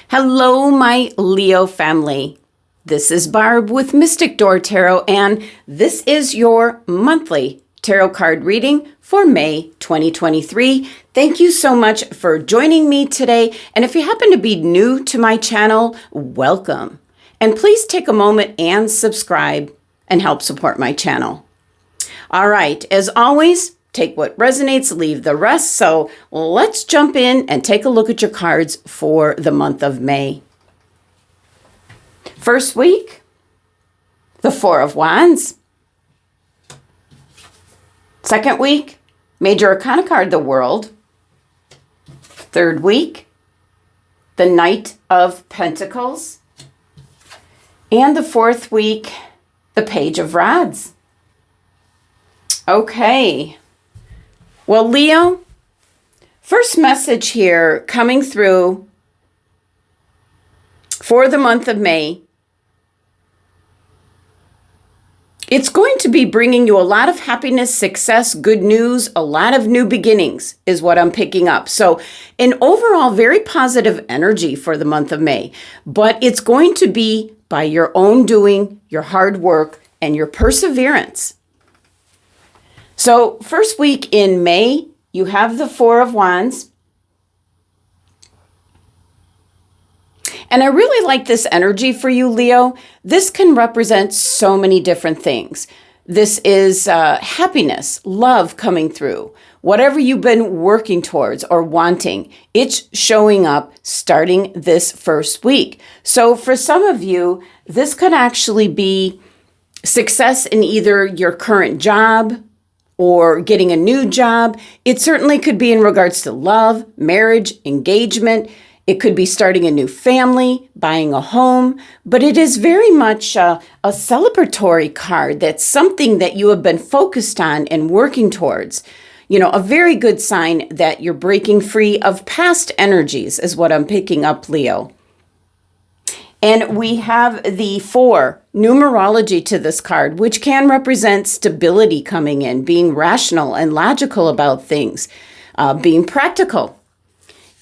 Hello, my Leo family. This is Barb with Mystic Door Tarot, and this is your monthly tarot card reading for May 2023. Thank you so much for joining me today. And if you happen to be new to my channel, welcome. And please take a moment and subscribe and help support my channel. All right, as always, take what resonates, leave the rest. So let's jump in and take a look at your cards for the month of May. First week, the Four of Wands. Second week, Major Arcana card, the World. Third week, the Knight of Pentacles. And the fourth week, the Page of Rods. Okay. Well, Leo, first message here coming through for the month of May. It's going to be bringing you a lot of happiness, success, good news, a lot of new beginnings is what I'm picking up. So an overall very positive energy for the month of May, but it's going to be by your own doing, your hard work, and your perseverance. So first week in May, you have the Four of Wands. And I really like this energy for you, Leo. This can represent so many different things. This is happiness, love coming through. Whatever you've been working towards or wanting, it's showing up starting this first week. So for some of you, this could actually be success in either your current job, or getting a new job. It certainly could be in regards to love, marriage, engagement. It could be starting a new family, buying a home, but it is very much a celebratory card. That's something that you have been focused on and working towards. You know, a very good sign that you're breaking free of past energies is what I'm picking up, Leo. And we have the 4 numerology to this card, which can represent stability coming in, being rational and logical about things, being practical.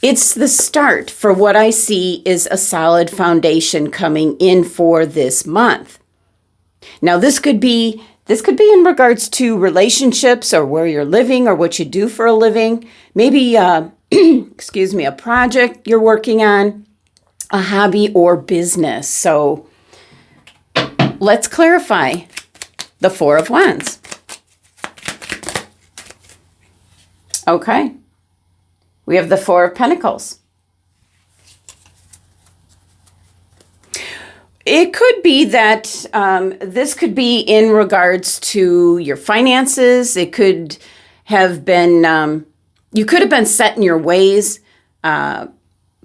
It's the start for what I see is a solid foundation coming in for this month. Now, this could be in regards to relationships or where you're living or what you do for a living. Maybe, excuse me, a project you're working on, a hobby or business. So let's clarify the Four of Wands. Okay. We have the Four of Pentacles. It could be that this could be in regards to your finances. It could have been, you could have been set in your ways.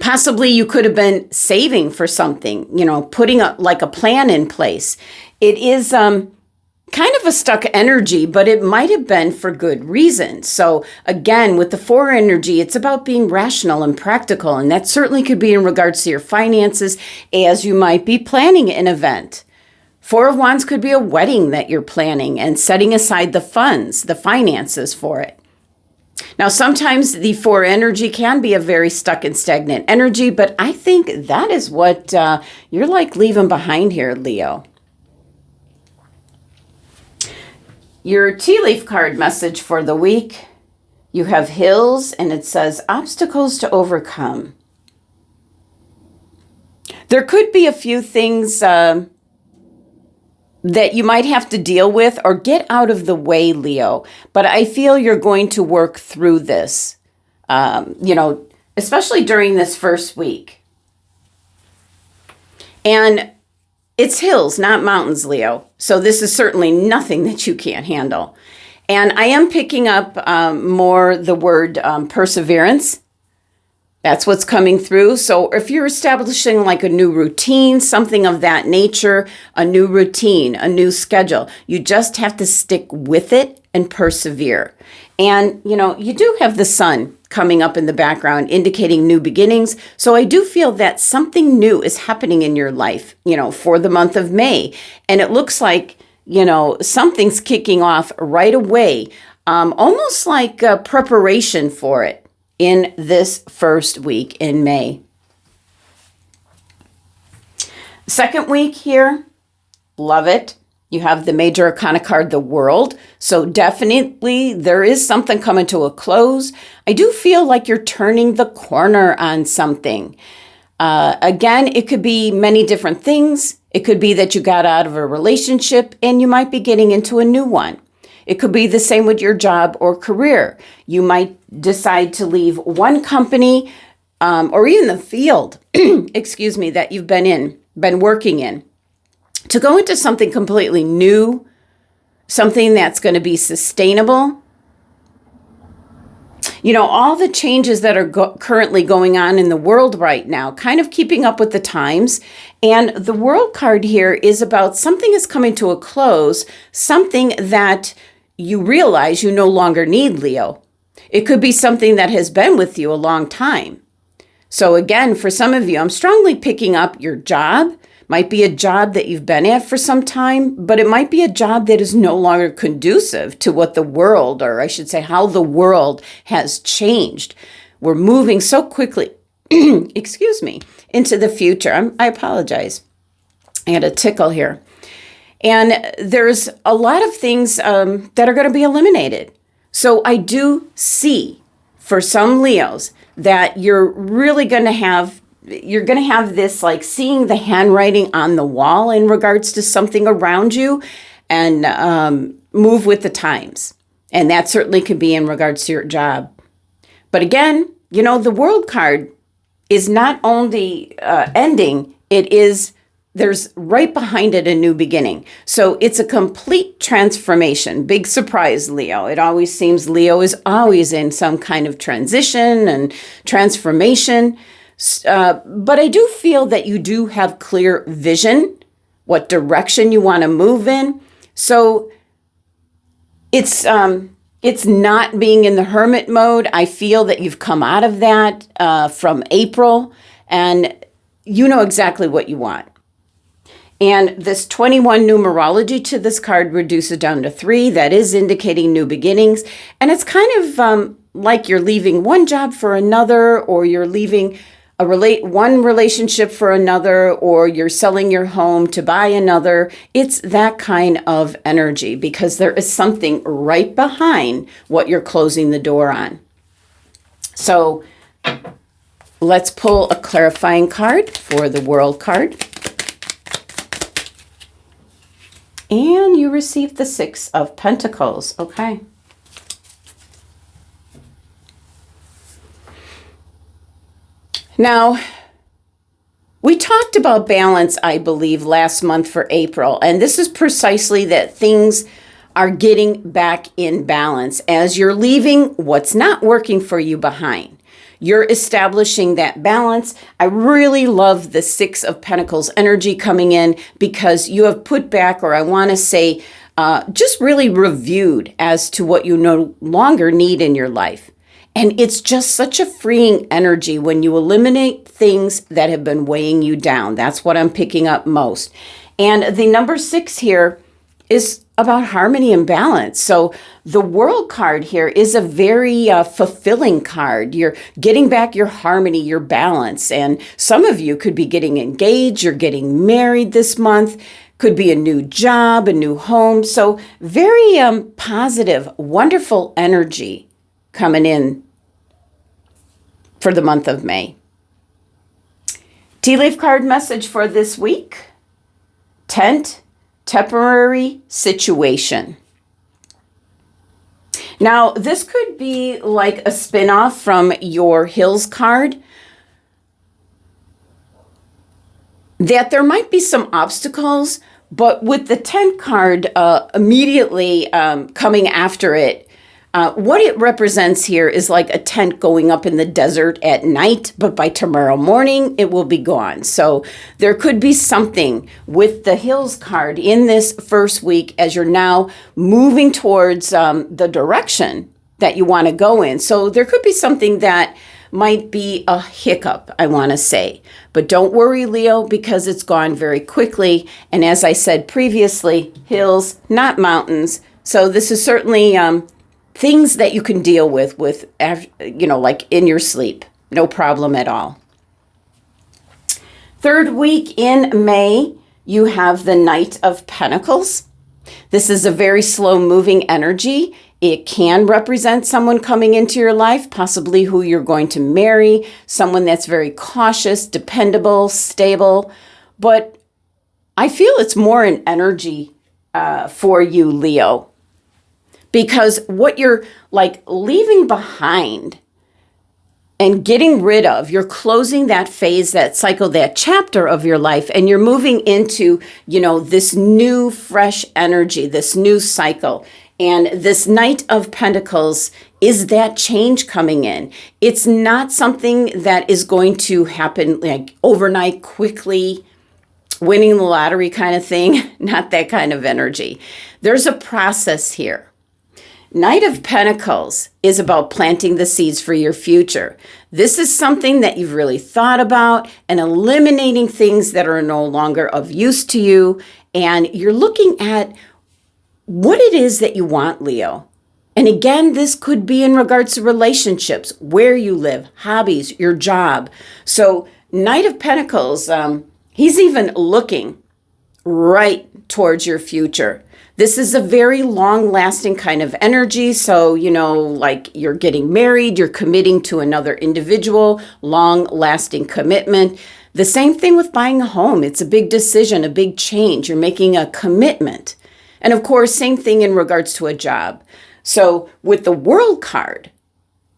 Possibly you could have been saving for something, you know, putting a plan in place. It is kind of a stuck energy, but it might have been for good reason. So again, with the 4 energy, it's about being rational and practical. And that certainly could be in regards to your finances as you might be planning an event. 4 of Wands could be a wedding that you're planning and setting aside the funds, the finances for it. Now, sometimes the 4 energy can be a very stuck and stagnant energy, but I think that is what you're like leaving behind here, Leo. Your tea leaf card message for the week, you have hills and it says obstacles to overcome. There could be a few things that you might have to deal with or get out of the way, Leo. But I feel you're going to work through this, you know, especially during this first week. And it's hills, not mountains, Leo. So this is certainly nothing that you can't handle. And I am picking up more the word perseverance. That's what's coming through. So if you're establishing like a new routine, something of that nature, a new routine, a new schedule, you just have to stick with it and persevere. And, you know, you do have the sun coming up in the background indicating new beginnings. So I do feel that something new is happening in your life, you know, for the month of May. And it looks like, you know, something's kicking off right away, almost like a preparation for it in this first week in May. Second week here, love it. You have the major arcana card, the World. So definitely there is something coming to a close. I do feel like you're turning the corner on something. Again, it could be many different things. It could be that you got out of a relationship and you might be getting into a new one. It could be the same with your job or career. You might decide to leave one company or even the field, excuse me, that you've been working in, to go into something completely new, something that's going to be sustainable. You know, all the changes that are currently going on in the world right now, kind of keeping up with the times. And the World card here is about something is coming to a close, something that you realize you no longer need, Leo. It could be something that has been with you a long time. So again, for some of you, I'm strongly picking up your job. Might be a job that you've been at for some time, but it might be a job that is no longer conducive to what the world, or I should say how the world has changed. We're moving so quickly, excuse me, into the future. I apologize. I had a tickle here. And there's a lot of things that are going to be eliminated. So I do see for some Leos that you're really going to have this like seeing the handwriting on the wall in regards to something around you and move with the times. And that certainly could be in regards to your job. But again, you know, the World card is not only ending, there's right behind it a new beginning. So it's a complete transformation. Big surprise, Leo. It always seems Leo is always in some kind of transition and transformation. But I do feel that you do have clear vision, what direction you want to move in. So it's not being in the hermit mode. I feel that you've come out of that from April, and you know exactly what you want. And this 21 numerology to this card reduces down to 3. That is indicating new beginnings. And it's kind of like you're leaving one job for another, or you're leaving one relationship for another, or you're selling your home to buy another. It's that kind of energy because there is something right behind what you're closing the door on. So let's pull a clarifying card for the World card. And you received the 6 of Pentacles. Okay. Now, we talked about balance, I believe, last month for April. And this is precisely that things are getting back in balance as you're leaving what's not working for you behind. You're establishing that balance. I really love the 6 of Pentacles energy coming in because you have put back, or I want to say, just really reviewed as to what you no longer need in your life. And it's just such a freeing energy when you eliminate things that have been weighing you down. That's what I'm picking up most. And the number 6 here is about harmony and balance. So the World card here is a very fulfilling card. You're getting back your harmony, your balance. And some of you could be getting engaged, you're getting married this month, could be a new job, a new home. So very positive, wonderful energy coming in for the month of May. Tea leaf card message for this week. Tent. Temporary situation. Now, this could be like a spin-off from your Hills card, that there might be some obstacles, but with the tent card immediately coming after it, what it represents here is like a tent going up in the desert at night, but by tomorrow morning, it will be gone. So there could be something with the Hills card in this first week as you're now moving towards the direction that you want to go in. So there could be something that might be a hiccup, I want to say. But don't worry, Leo, because it's gone very quickly. And as I said previously, hills, not mountains. So this is certainly things that you can deal with, like in your sleep. No problem at all. Third week in May, you have the Knight of Pentacles. This is a very slow moving energy. It can represent someone coming into your life, possibly who you're going to marry, someone that's very cautious, dependable, stable. But I feel it's more an energy for you, Leo, because what you're like leaving behind and getting rid of, you're closing that phase, that cycle, that chapter of your life, and you're moving into, this new, fresh energy, this new cycle. And this Knight of Pentacles is that change coming in. It's not something that is going to happen like overnight, quickly, winning the lottery kind of thing. Not that kind of energy. There's a process here. Knight of Pentacles is about planting the seeds for your future. This is something that you've really thought about and eliminating things that are no longer of use to you. And you're looking at what it is that you want, Leo. And again, this could be in regards to relationships, where you live, hobbies, your job. So Knight of Pentacles, he's even looking right towards your future. This is a very long-lasting kind of energy. So, like you're getting married, you're committing to another individual, long-lasting commitment. The same thing with buying a home. It's a big decision, a big change. You're making a commitment. And of course, same thing in regards to a job. So with the World card,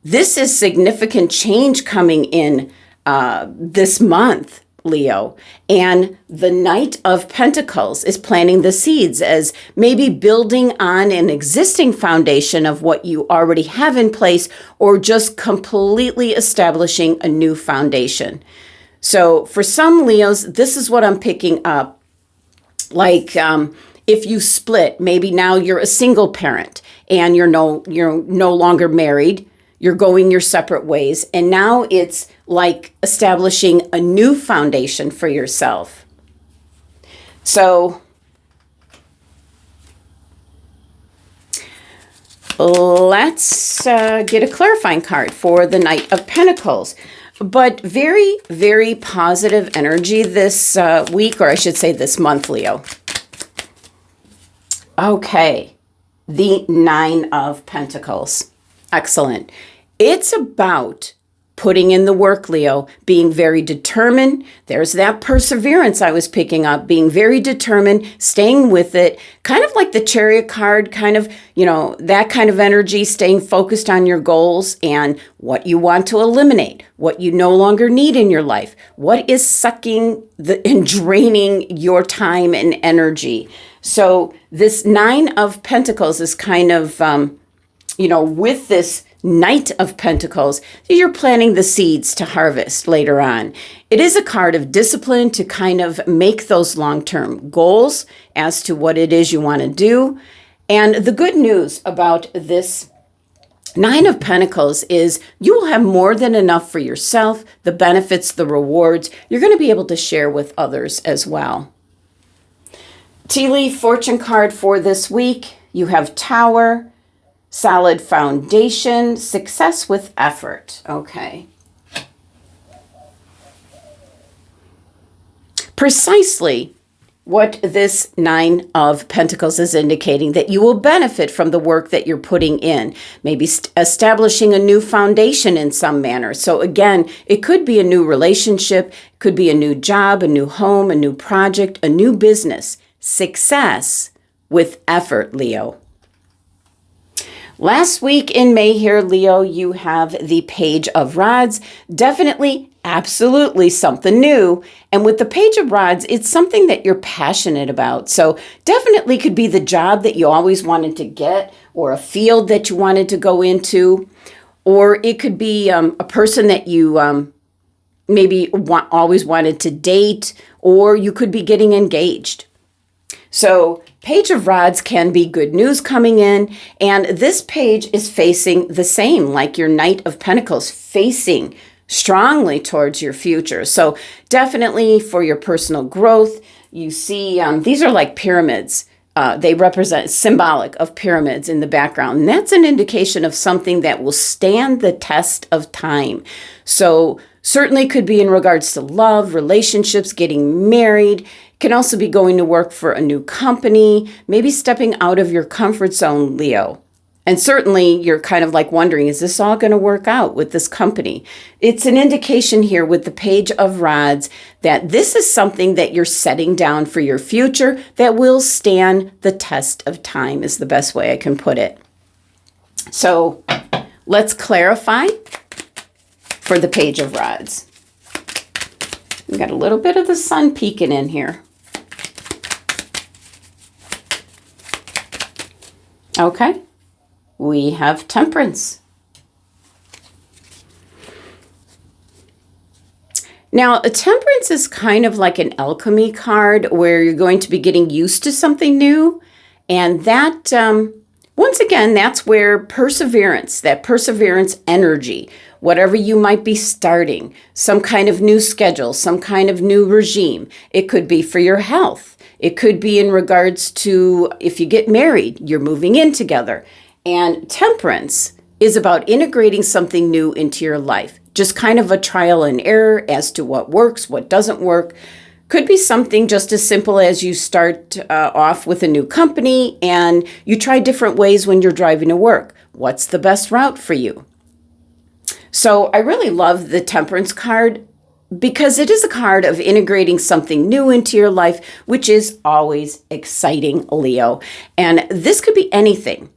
this is significant change coming in this month, Leo. And the Knight of Pentacles is planting the seeds as maybe building on an existing foundation of what you already have in place, or just completely establishing a new foundation. So for some Leos, this is what I'm picking up. Like if you split, maybe now you're a single parent and you're no longer married. You're going your separate ways. And now it's like establishing a new foundation for yourself. So let's get a clarifying card for the Knight of Pentacles. But very, very positive energy this week, or I should say this month, Leo. Okay, the Nine of Pentacles. Excellent. It's about putting in the work, Leo, being very determined. There's that perseverance I was picking up, being very determined, staying with it, kind of like the Chariot card, kind of, that kind of energy, staying focused on your goals and what you want to eliminate, what you no longer need in your life, what is sucking and draining your time and energy. So this Nine of Pentacles is kind of, with this Knight of Pentacles, you're planting the seeds to harvest later on. It is a card of discipline to kind of make those long-term goals as to what it is you want to do. And the good news about this Nine of Pentacles is you will have more than enough for yourself, the benefits, the rewards. You're going to be able to share with others as well. Tea Leaf Fortune card for this week. You have Tower, solid foundation, success with effort. Okay. Precisely what this Nine of Pentacles is indicating, that you will benefit from the work that you're putting in, maybe establishing a new foundation in some manner. So again, it could be a new relationship, could be a new job, a new home, a new project, a new business. Success with effort, Leo. Last week in May here, Leo, you have the Page of Rods. Definitely, absolutely something new. And with the Page of Rods, it's something that you're passionate about. So definitely could be the job that you always wanted to get, or a field that you wanted to go into. Or it could be a person that you maybe always wanted to date, or you could be getting engaged. So Page of Rods can be good news coming in, and this page is facing the same, like your Knight of Pentacles, facing strongly towards your future. So definitely for your personal growth, you see these are like pyramids They represent symbolic of pyramids in the background. And that's an indication of something that will stand the test of time. So certainly could be in regards to love, relationships, getting married. Can also be going to work for a new company, maybe stepping out of your comfort zone, Leo. And certainly you're kind of like wondering, is this all going to work out with this company? It's an indication here with the Page of Rods that this is something that you're setting down for your future that will stand the test of time is the best way I can put it. So let's clarify for the Page of Rods. We got a little bit of the sun peeking in here. Okay. We have Temperance. Now, a Temperance is kind of like an alchemy card where you're going to be getting used to something new. And that, once again, that's where perseverance, that perseverance energy, whatever you might be starting, some kind of new schedule, some kind of new regime. It could be for your health. It could be in regards to if you get married, you're moving in together. And Temperance is about integrating something new into your life. Just kind of a trial and error as to what works, what doesn't work. Could be something just as simple as you start off with a new company and you try different ways when you're driving to work. What's the best route for you? So I really love the Temperance card because it is a card of integrating something new into your life, which is always exciting, Leo. And this could be anything.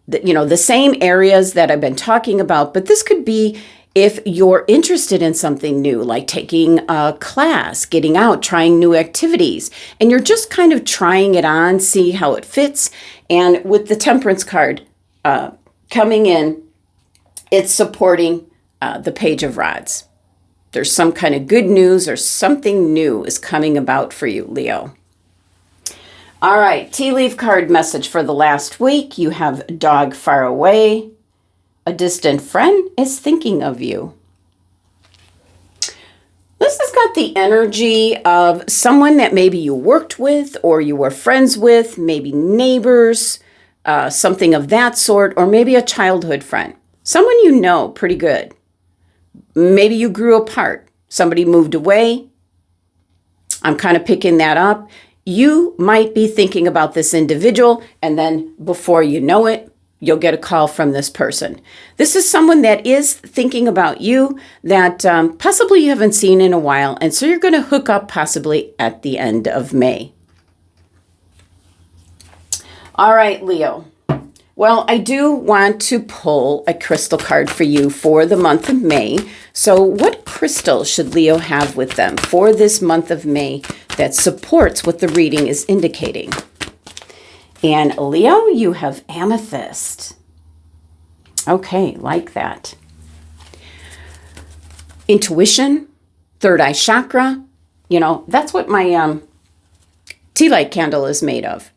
The same areas that I've been talking about, but this could be if you're interested in something new, like taking a class, getting out, trying new activities, and you're just kind of trying it on, see how it fits. And with the Temperance card coming in, it's supporting the Page of Rods. There's some kind of good news or something new is coming about for you, Leo. All right, tea leaf card message for the last week. You have dog far away. A distant friend is thinking of you. This has got the energy of someone that maybe you worked with or you were friends with, maybe neighbors, something of that sort, or maybe a childhood friend. Someone you know pretty good. Maybe you grew apart. Somebody moved away. I'm kind of picking that up. You might be thinking about this individual, and then before you know it, you'll get a call from this person. This is someone that is thinking about you that possibly you haven't seen in a while, and so you're going to hook up possibly at the end of May. All right, Leo. Well, I do want to pull a crystal card for you for the month of May. So what crystal should Leo have with them for this month of May that supports what the reading is indicating? And Leo, you have amethyst. Okay, like that. Intuition, third eye chakra. That's what my tea light candle is made of.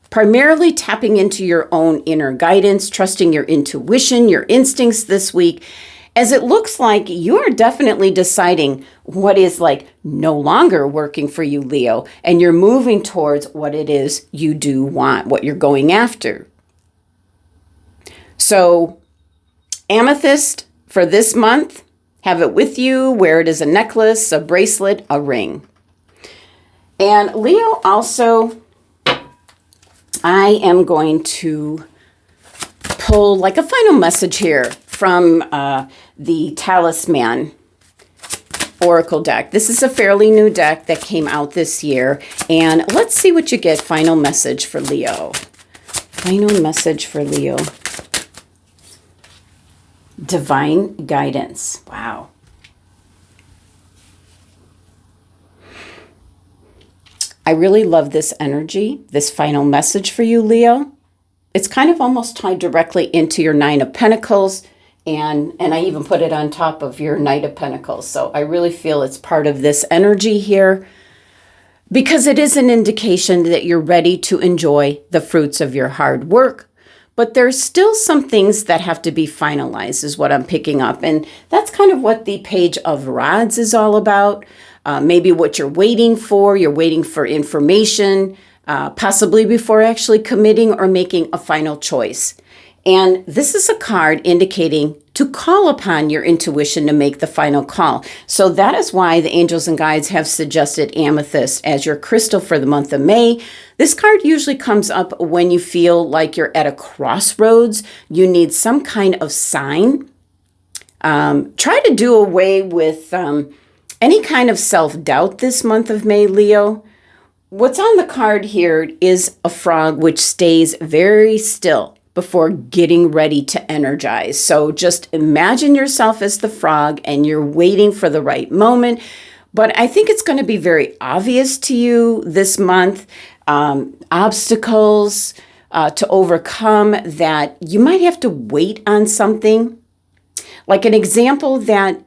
Primarily tapping into your own inner guidance, trusting your intuition, your instincts this week, as it looks like you are definitely deciding what is no longer working for you, Leo, and you're moving towards what it is you do want, what you're going after. So, amethyst for this month, have it with you, wear it as a necklace, a bracelet, a ring. And Leo also, I am going to pull a final message here from the Talisman Oracle deck. This is a fairly new deck that came out this year. And let's see what you get. Final message for Leo. Final message for Leo. Divine guidance. Wow. I really love this energy, this final message for you, Leo. It's kind of almost tied directly into your Nine of Pentacles, and I even put it on top of your Knight of Pentacles. So I really feel it's part of this energy here because it is an indication that you're ready to enjoy the fruits of your hard work. But there's still some things that have to be finalized is what I'm picking up. And that's kind of what the Page of Rods is all about. Maybe what you're waiting for information. possibly before actually committing or making a final choice. And this is a card indicating to call upon your intuition to make the final call. So that is why the angels and guides have suggested amethyst as your crystal for the month of May. This card usually comes up when you feel like you're at a crossroads. You need some kind of sign. Try to do away with any kind of self-doubt this month of May, Leo. What's on the card here is a frog which stays very still before getting ready to energize. So just imagine yourself as the frog and you're waiting for the right moment. But I think it's going to be very obvious to you this month, obstacles to overcome that you might have to wait on something. Like an example that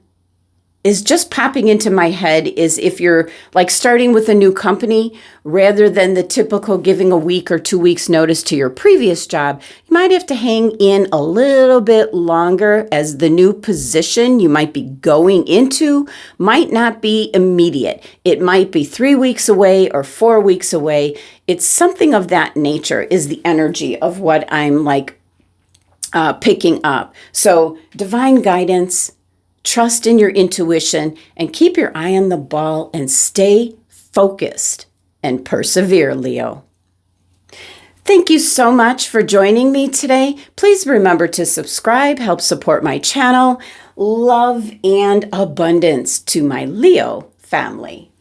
is just popping into my head is if you're like starting with a new company, rather than the typical giving a week or 2 weeks notice to your previous job, you might have to hang in a little bit longer, as the new position you might be going into might not be immediate. It might be 3 weeks away or 4 weeks away. It's something of that nature is the energy of what I'm like picking up. So divine guidance, trust in your intuition, and keep your eye on the ball and stay focused and persevere, Leo. Thank you so much for joining me today. Please remember to subscribe, help support my channel. Love and abundance to my Leo family.